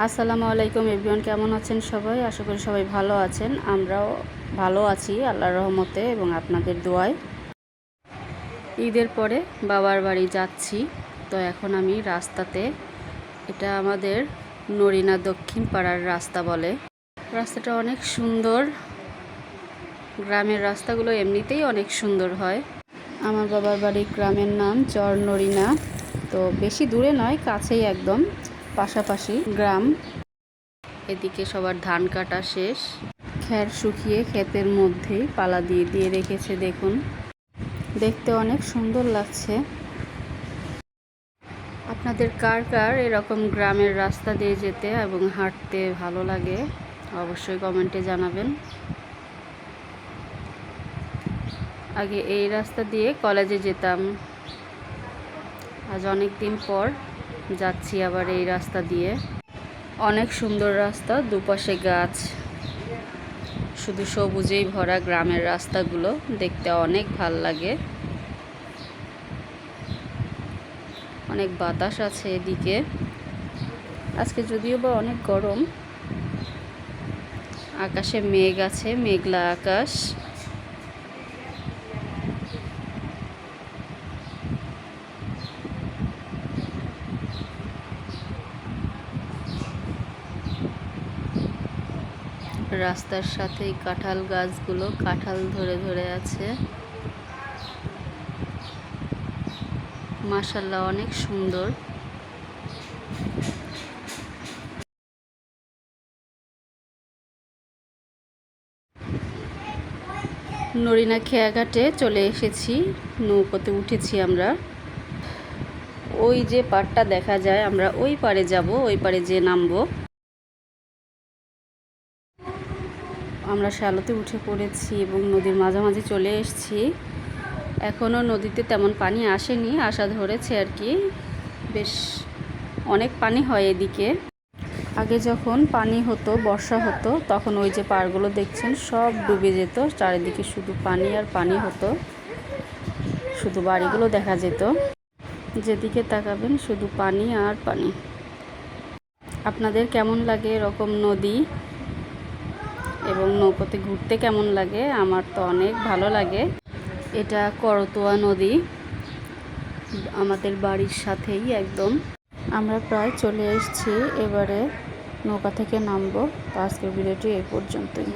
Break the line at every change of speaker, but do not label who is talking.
আসসালামু আলাইকুম এভরিওয়ান, কেমন আছেন সবাই? আশা করি সবাই ভালো আছেন। আমরাও ভালো আছি আল্লাহর রহমতে এবং আপনাদের দোয়ায়। ঈদের পরে বাবার বাড়ি যাচ্ছি। তো এখন আমি রাস্তাতে, এটা আমাদের নরিনা দক্ষিণ পাড়ার রাস্তা বলে। রাস্তাটা অনেক সুন্দর। গ্রামের রাস্তাগুলো এমনিতেই অনেক সুন্দর হয়। আমার বাবার বাড়ির গ্রামের নাম চর নরিনা। তো বেশি দূরে নয়, কাছেই একদম পাশাপাশি গ্রাম। এদিকে সবার ধান কাটা শেষ, খ্যার শুকিয়ে ক্ষেতের মধ্যেই পালা দিয়ে দিয়ে রেখেছে। দেখুন, দেখতে অনেক সুন্দর লাগছে। আপনাদের কার কার এরকম গ্রামের রাস্তা দিয়ে যেতে এবং হাঁটতে ভালো লাগে অবশ্যই কমেন্টে জানাবেন। আগে এই রাস্তা দিয়ে কলেজে যেতাম, আজ অনেক দিন পর যাচ্ছি আবার এই রাস্তা দিয়ে। অনেক সুন্দর রাস্তা, দুপাশে গাছ, শুধু সবুজেই ভরা গ্রামের রাস্তাগুলো দেখতে অনেক ভাল লাগে। অনেক বাতাস আছে এদিকে। আজকে যদিও বা অনেক গরম, আকাশে মেঘ আছে, মেঘলা আকাশ। রাস্তার সাথেই কাঁঠাল গাছগুলো কাঁঠাল ধরে ধরে আছে। মাশাআল্লাহ, অনেক সুন্দর। নরিনা খেয়াঘাটে চলে এসেছি, নৌকোতে উঠেছি আমরা। ওই যে পাড়টা দেখা যায়, আমরা ওই পাড়ে যাব, ওই পাড়ে যেয়ে নামবো। আমরা শ্যালোতে উঠে পড়েছি এবং নদীর মাঝামাঝি চলে এসেছি। এখনও নদীতে তেমন পানি আসেনি, আশা ধরেছে আর কি। বেশ অনেক পানি হয় এদিকে। আগে যখন পানি হতো, বর্ষা হতো, তখন ওই যে পাড়গুলো দেখছেন সব ডুবে যেত। চারিদিকে শুধু পানি আর পানি হতো, শুধু বাড়িগুলো দেখা যেত। যেদিকে তাকাবেন শুধু পানি আর পানি। আপনাদের কেমন লাগে এরকম নদী এবং নৌকোতে ঘুরতে কেমন লাগে? আমার তো অনেক ভালো লাগে। এটা করতোয়া নদী, আমাদের বাড়ির সাথেই একদম। আমরা প্রায় চলে এসেছি, এবারে নৌকা থেকে নামবো। তো আজকের ভিডিওটি এই পর্যন্তই।